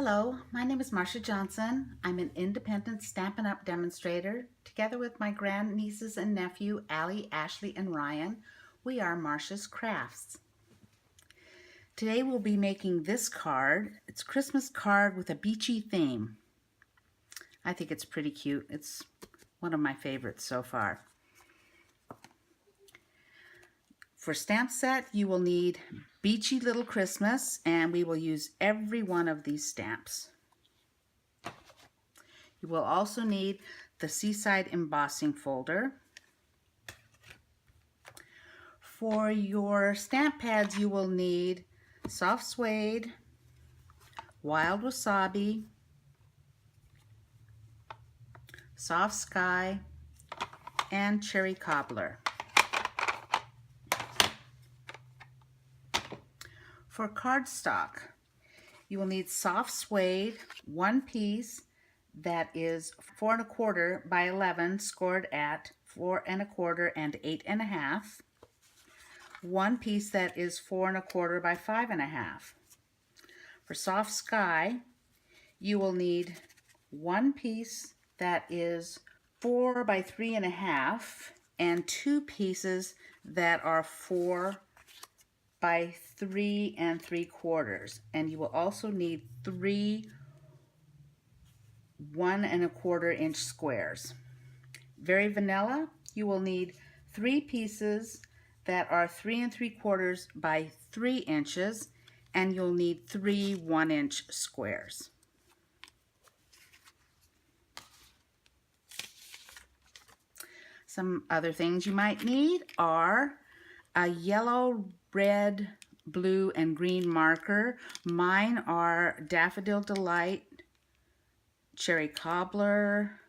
Hello, my name is Marcia Johnson. I'm an independent Stampin' Up! Demonstrator. Together with my grandnieces and nephew, Allie, Ashley, and Ryan, we are Marcia's Crafts. Today we'll be making this card. It's a Christmas card with a beachy theme. I think it's pretty cute. It's one of my favorites so far. For stamp set, you will need Beachy Little Christmas, and we will use every one of these stamps. You will also need the Seaside embossing folder. For your stamp pads, you will need Soft Suede, Wild Wasabi, Soft Sky, and Cherry Cobbler. For cardstock, you will need soft suede, one piece that is 4 1/4 by 11, scored at 4 1/4 and 8 1/2. One piece that is 4 1/4 by 5 1/2. For soft sky, you will need one piece that is 4 by 3 1/2 and two pieces that are 4 by 3 3/4, and you will also need 3 1 1/4 inch squares. Very vanilla, you will need 3 pieces that are 3 3/4 by 3 inches, and you'll need 3 1-inch squares. Some other things you might need are a yellow, red, blue, and green marker. Mine are Daffodil Delight, Cherry Cobbler,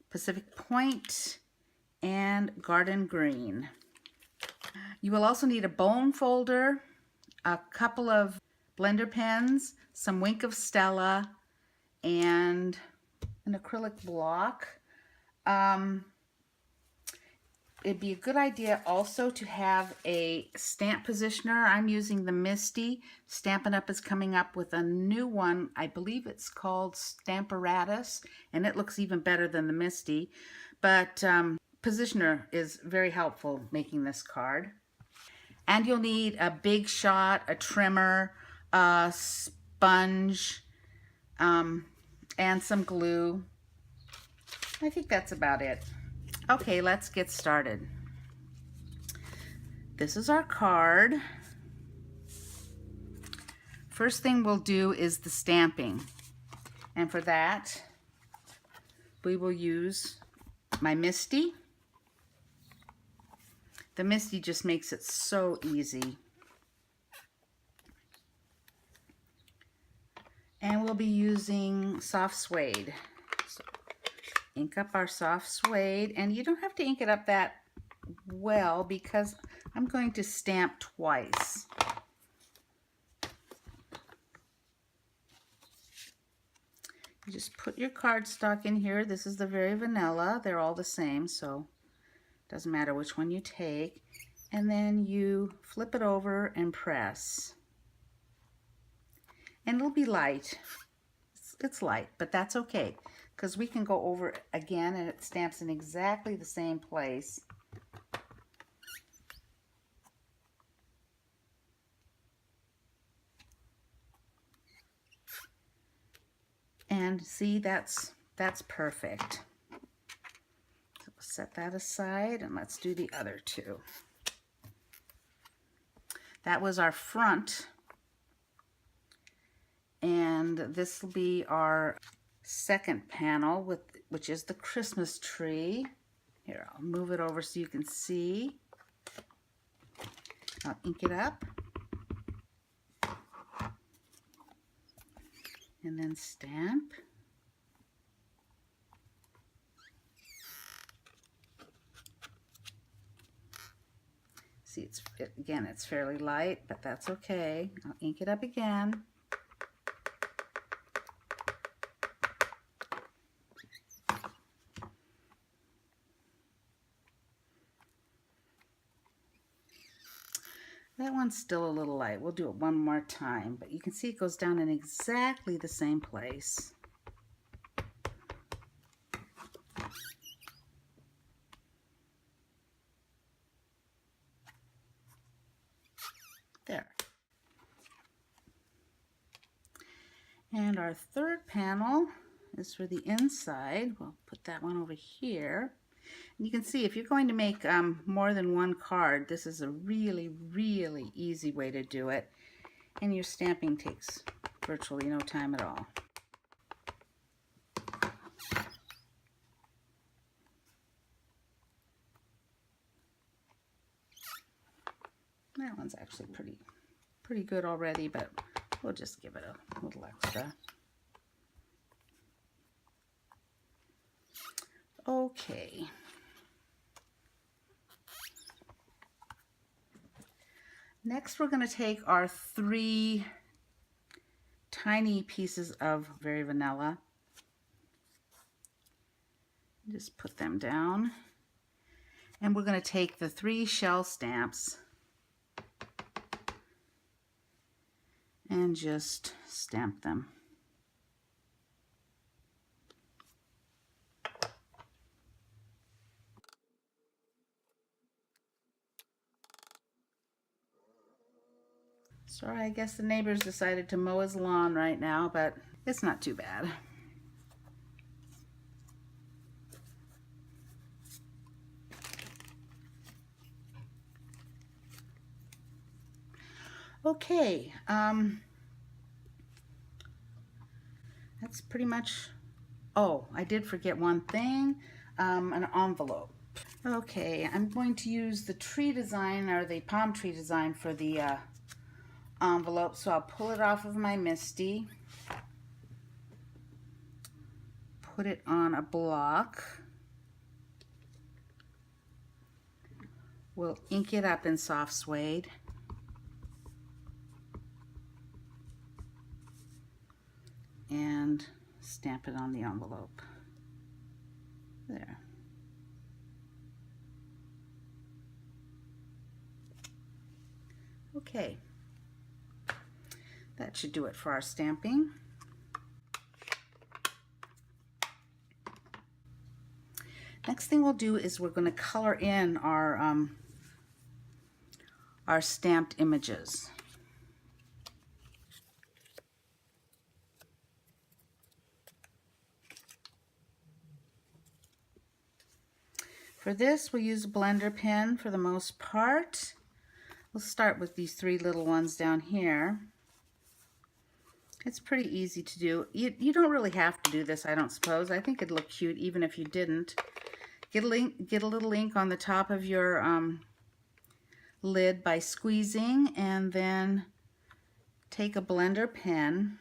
Pacific Point, and Garden Green. You will also need a bone folder, a couple of blender pens, some Wink of Stella, and an acrylic block. It'd be a good idea also to have a stamp positioner. I'm using the Misty. Stampin' Up! Is coming up with a new one. I believe it's called Stamparatus, and it looks even better than the Misty. But positioner is very helpful making this card. And you'll need a big shot, a trimmer, a sponge, and some glue. I think that's about it. Okay, let's get started. This is our card. First thing we'll do is the stamping. And for that, we will use my Misty. The Misty just makes it so easy. And we'll be using soft suede. Ink up our soft suede, and you don't have to ink it up that well because I'm going to stamp twice. You just put your cardstock in here. This is the very vanilla. They're all the same, so it doesn't matter which one you take. And then you flip it over and press. And it'll be light. It's light, but that's okay, because we can go over it again and it stamps in exactly the same place. And see, that's perfect. So set that aside and let's do the other two. That was our front, and this will be our second panel, which is the Christmas tree. Here, I'll move it over so you can see. I'll ink it up. And then stamp. See, again, it's fairly light, but that's okay. I'll ink it up again. That one's still a little light. We'll do it one more time, but you can see it goes down in exactly the same place. There. And our third panel is for the inside. We'll put that one over here. And you can see if you're going to make more than one card, this is a really, really easy way to do it. And your stamping takes virtually no time at all. That one's actually pretty good already, but we'll just give it a little extra. Okay. Next, we're going to take our 3 tiny pieces of Very Vanilla. Just put them down. And we're going to take the 3 shell stamps and just stamp them. Sorry, I guess the neighbors decided to mow his lawn right now, but it's not too bad. Okay, that's pretty much, oh, I did forget one thing, an envelope. Okay, I'm going to use the tree design, or the palm tree design for the envelope, so I'll pull it off of my Misty, put it on a block, we'll ink it up in soft suede, and stamp it on the envelope. There. Okay, that should do it for our stamping. Next thing we'll do is we're going to color in our stamped images. For this, we'll use a blender pen for the most part. We'll start with these 3 little ones down here. It's pretty easy to do. You don't really have to do this, I don't suppose. I think it'd look cute even if you didn't. Get a little ink on the top of your lid by squeezing, and then take a blender pen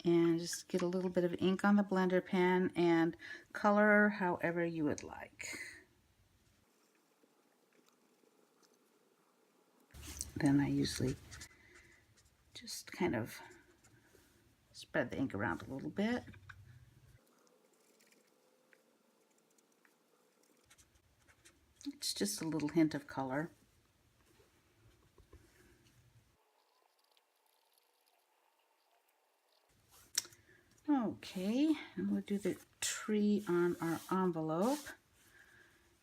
and just get a little bit of ink on the blender pen and color however you would like. Then I usually just kind of spread the ink around a little bit. It's just a little hint of color. Okay, and we'll do the tree on our envelope.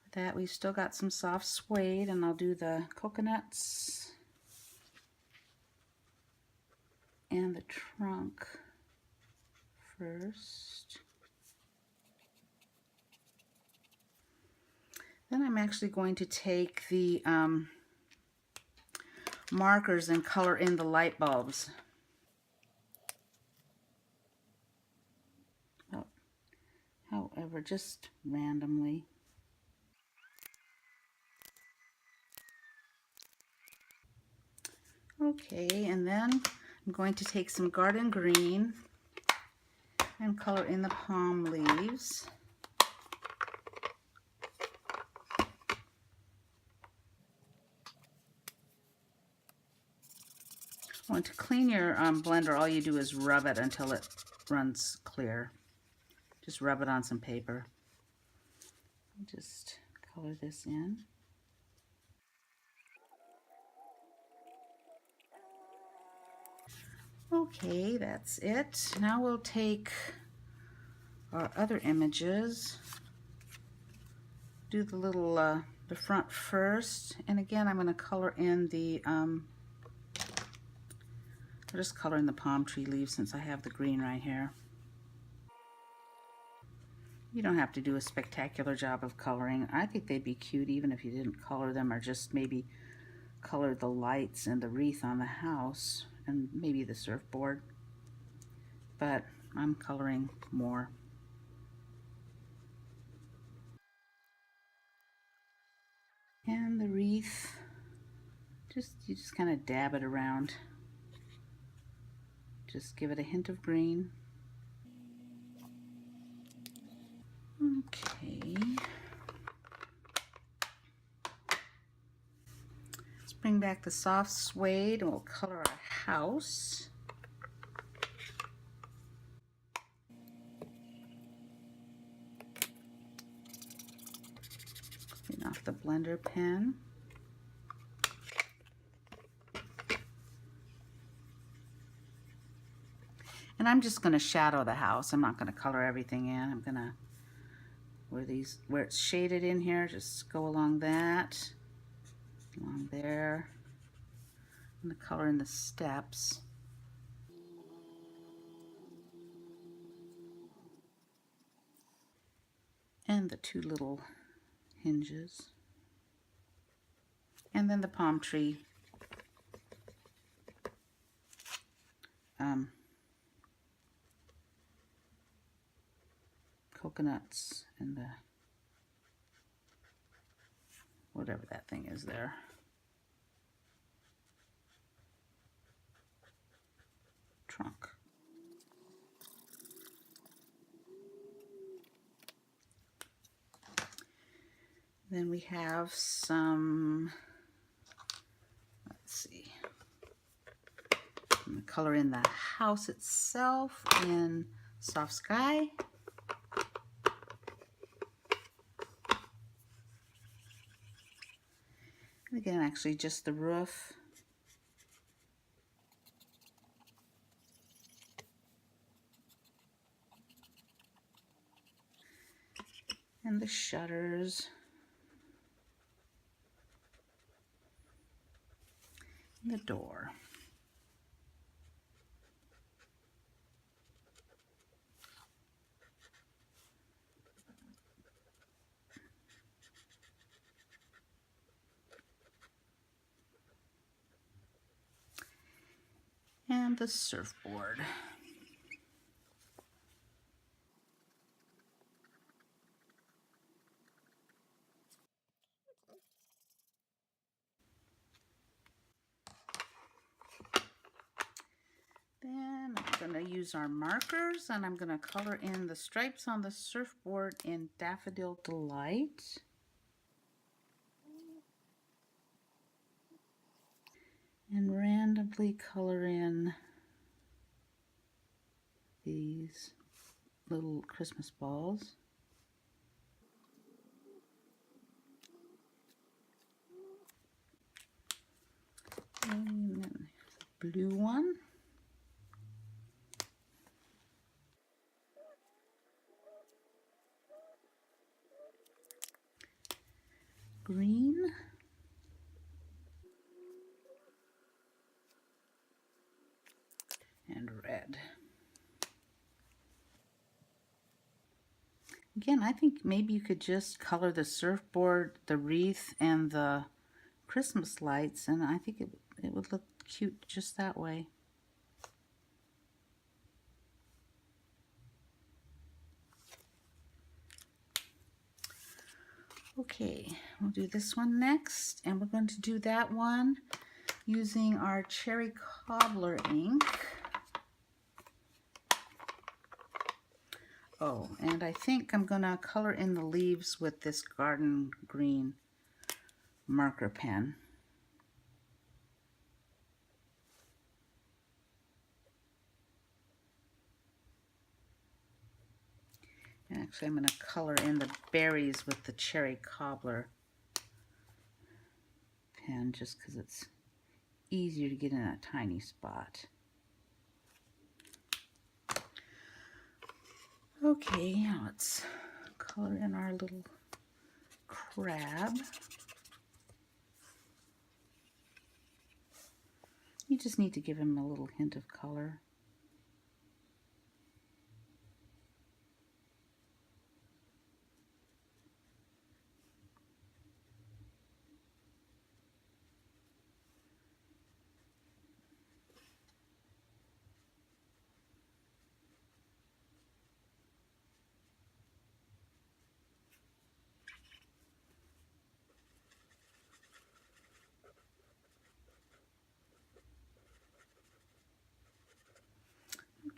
With that, we've still got some soft suede, and I'll do the coconuts and the trunk first. Then I'm actually going to take the markers and color in the light bulbs. However, just randomly. Okay, and then I'm going to take some garden green and color in the palm leaves. Well, to clean your blender, all you do is rub it until it runs clear. Just rub it on some paper. Just color this in. Okay, that's it. Now we'll take our other images, do the little the front first, and again I'm going to color in the I'll just color in the palm tree leaves since I have the green right here. You don't have to do a spectacular job of coloring. I think they'd be cute even if you didn't color them, or just maybe color the lights and the wreath on the house and maybe the surfboard, but I'm coloring more. And the wreath, you just kind of dab it around. Just give it a hint of green. Okay. Let's bring back the soft suede and we'll color our house. Clean off the blender pen. And I'm just going to shadow the house. I'm not going to color everything in. I'm going to, where it's shaded in here, just go along that, along there. I'm going to color in the steps. And the two little hinges. And then the palm tree. Coconuts and the whatever that thing is there. Trunk. Then we have some, let's see, I'm going to color in the house itself in soft sky. And again, actually just the roof. And the shutters. And the door. And the surfboard. Then I'm going to use our markers and I'm going to color in the stripes on the surfboard in Daffodil Delight. And randomly color in these little Christmas balls. And then the blue one. Green. And red. Again, I think maybe you could just color the surfboard, the wreath, and the Christmas lights, and I think it would look cute just that way. Okay, we'll do this one next, and we're going to do that one using our Cherry Cobbler ink. Oh, and I think I'm going to color in the leaves with this garden green marker pen. Actually, I'm going to color in the berries with the cherry cobbler pen just because it's easier to get in a tiny spot. Okay, now let's color in our little crab. You just need to give him a little hint of color.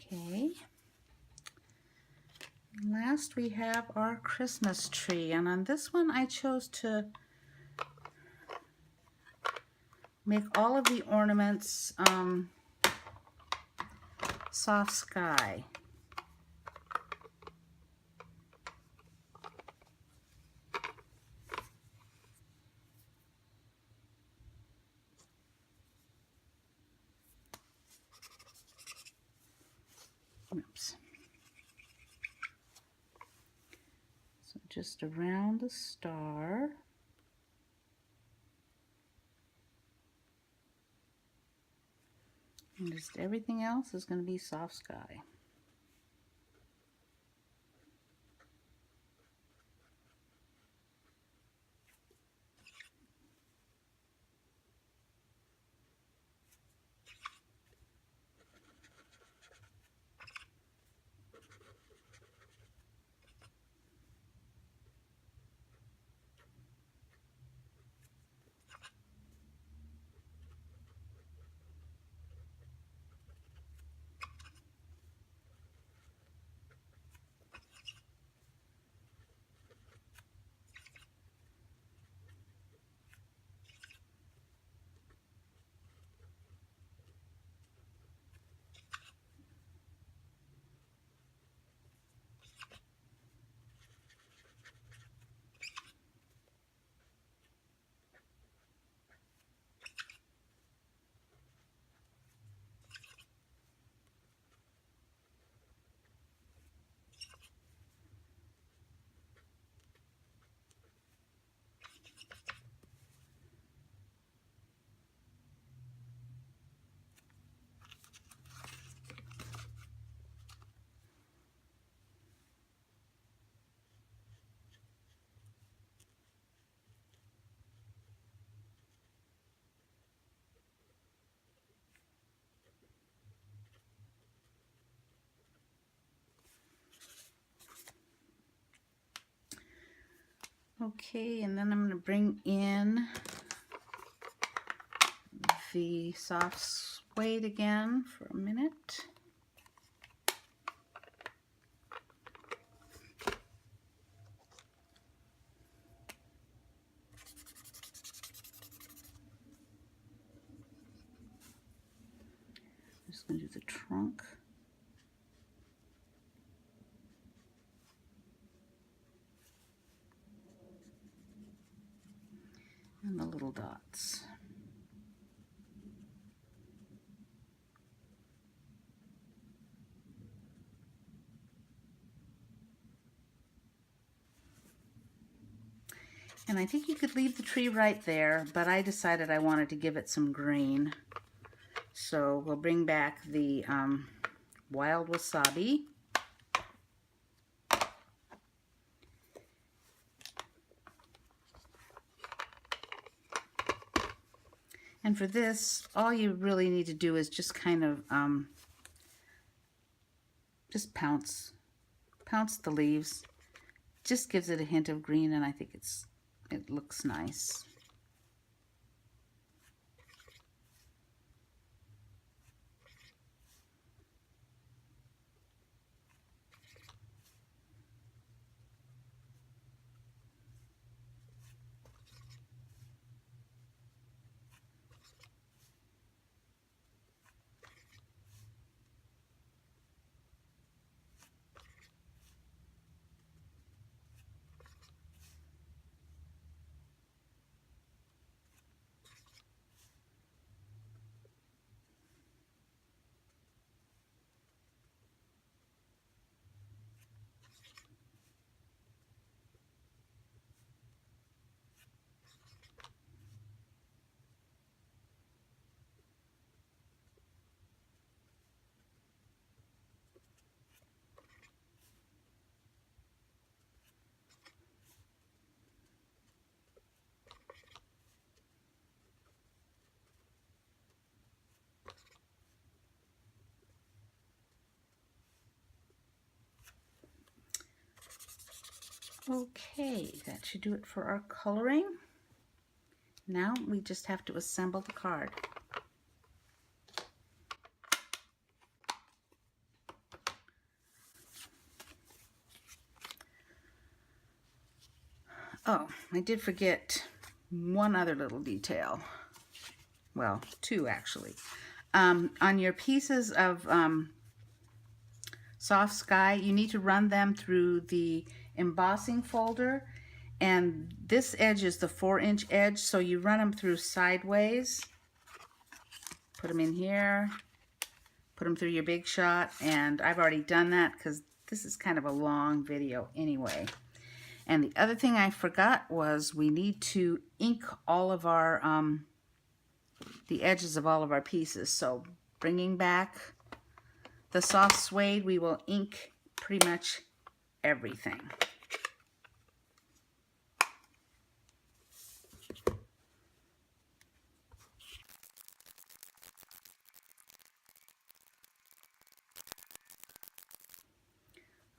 Okay. And last we have our Christmas tree, and on this one I chose to make all of the ornaments soft sky. Oops. So just around the star. And just everything else is going to be soft sky. Okay, and then I'm going to bring in the soft suede again for a minute. I'm just going to do the trunk. And the little dots. And I think you could leave the tree right there, but I decided I wanted to give it some green. So we'll bring back the wild wasabi. And for this, all you really need to do is just kind of just pounce the leaves. Just gives it a hint of green, and I think it looks nice. Okay, that should do it for our coloring. Now we just have to assemble the card. Oh, I did forget one other little detail. Well, two actually. On your pieces of soft sky, you need to run them through the embossing folder, and this edge is the 4-inch edge, so you run them through sideways. Put them in here, put them through your Big Shot, and I've already done that because this is kind of a long video anyway. And the other thing I forgot was we need to ink all of our the edges of all of our pieces. So bringing back the soft suede, we will ink pretty much everything.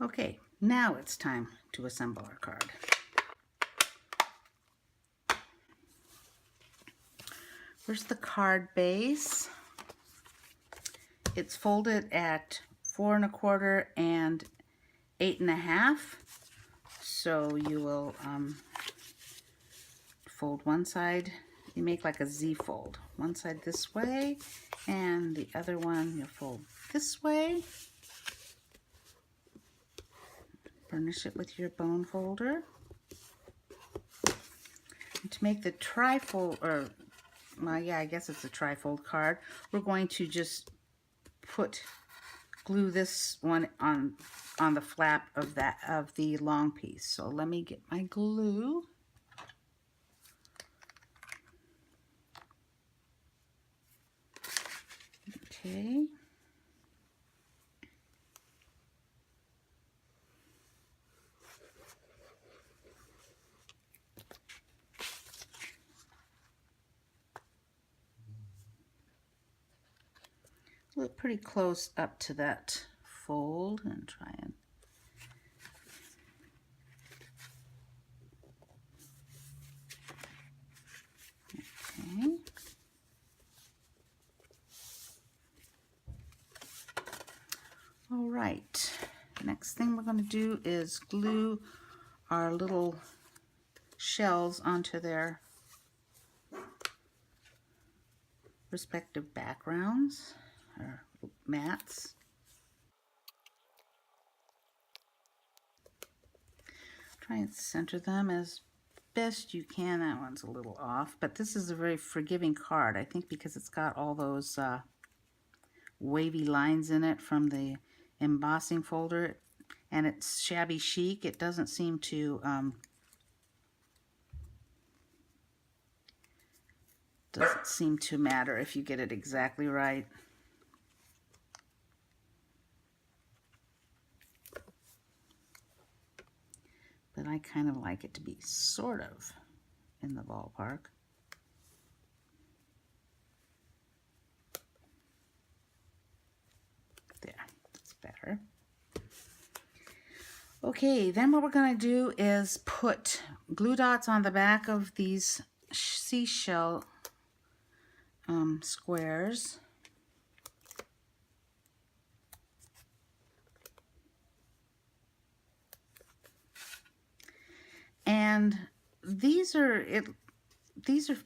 Okay, now it's time to assemble our card. Here's the card base. It's folded at 4 1/4 and 8 1/2. So you will fold one side. You make like a Z fold. One side this way, and the other one you'll fold this way. Burnish it with your bone folder. And to make the trifold, or well, yeah, I guess it's a trifold card, we're going to just glue this one on the flap of the long piece. So let me get my glue. Okay. Look pretty close up to that fold and try and okay. All right, next thing we're going to do is glue our little shells onto their respective backgrounds or mats. Try and center them as best you can. That one's a little off, but this is a very forgiving card, I think, because it's got all those wavy lines in it from the embossing folder, and it's shabby chic. It doesn't seem to matter if you get it exactly right. But I kind of like it to be sort of in the ballpark. There, that's better. Okay, then what we're going to do is put glue dots on the back of these seashell squares. And these are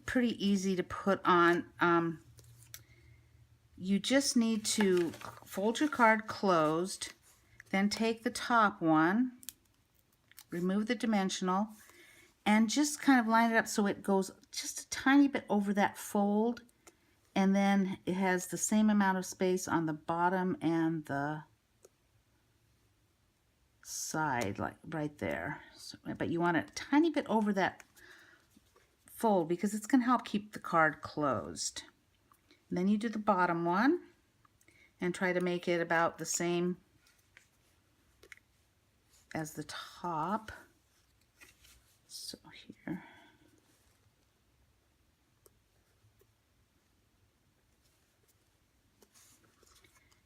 pretty easy to put on. You just need to fold your card closed, then take the top one, remove the dimensional, and just kind of line it up so it goes just a tiny bit over that fold, and then it has the same amount of space on the bottom and the side, like right there. So, but you want it a tiny bit over that fold because it's going to help keep the card closed. And then you do the bottom one and try to make it about the same as the top. So here.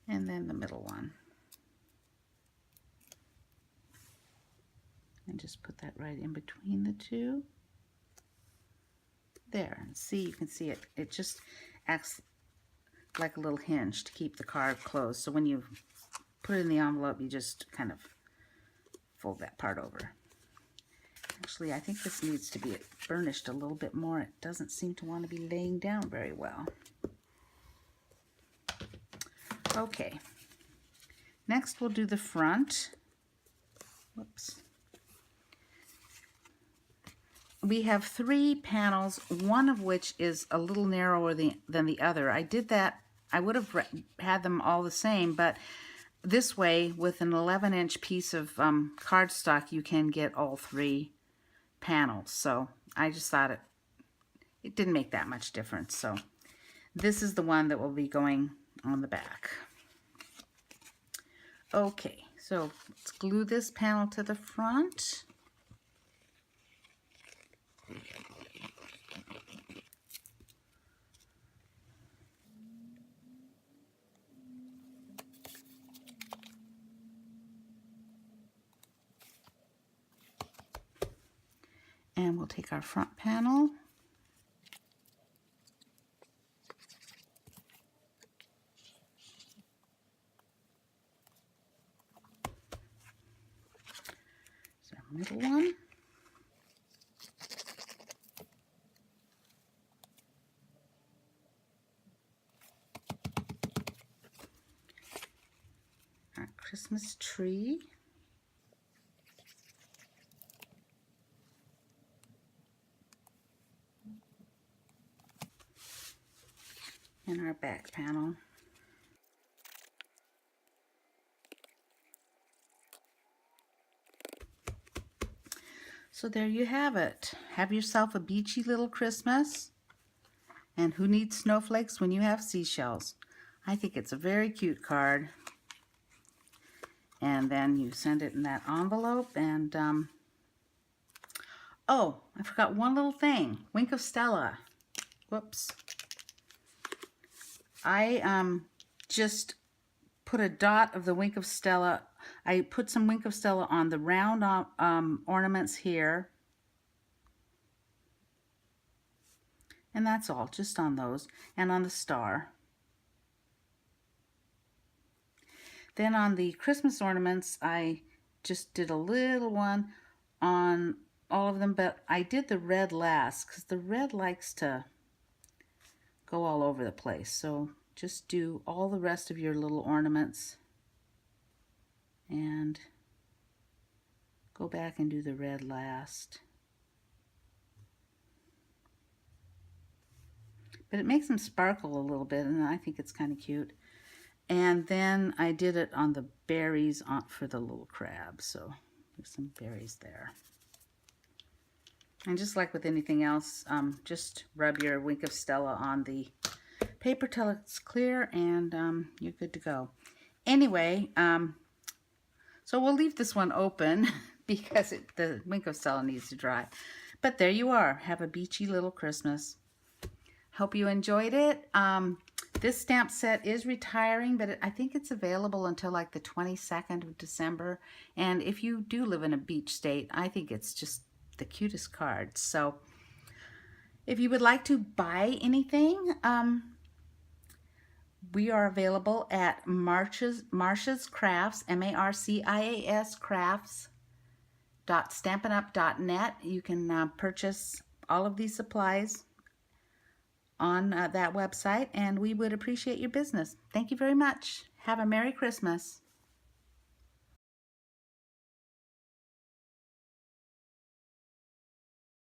And then the middle one. And just put that right in between the two. There, and see, you can see it. It just acts like a little hinge to keep the card closed. So when you put it in the envelope, you just kind of fold that part over. Actually, I think this needs to be burnished a little bit more. It doesn't seem to want to be laying down very well. Okay. Next, we'll do the front. Whoops. We have 3 panels, one of which is a little narrower than the other. I did that. I would have had them all the same, but this way, with an 11-inch piece of cardstock, you can get all 3 panels. So I just thought it didn't make that much difference. So this is the one that will be going on the back. Okay, so let's glue this panel to the front. And we'll take our front panel. So our middle one. Our Christmas tree. And our back panel. So there you have it. Have yourself a beachy little Christmas. And who needs snowflakes when you have seashells? I think it's a very cute card. And then you send it in that envelope. And oh, I forgot one little thing. Wink of Stella. Whoops. I just put a dot of the Wink of Stella. I put some Wink of Stella on the round ornaments here. And that's all, just on those. And on the star. Then on the Christmas ornaments, I just did a little one on all of them. But I did the red last, because the red likes to go all over the place. So just do all the rest of your little ornaments and go back and do the red last. But it makes them sparkle a little bit, and I think it's kind of cute. And then I did it on the berries for the little crab. So there's some berries there. And just like with anything else, just rub your Wink of Stella on the paper till it's clear, and you're good to go. Anyway, so we'll leave this one open because the Wink of Stella needs to dry. But there you are. Have a beachy little Christmas. Hope you enjoyed it. This stamp set is retiring, but I think it's available until like the 22nd of December. And if you do live in a beach state, I think it's just the cutest card. So if you would like to buy anything, we are available at Marcia's Crafts, MARCIAS crafts.stampinup.net. You can purchase all of these supplies on that website, and we would appreciate your business. Thank you very much. Have a Merry Christmas.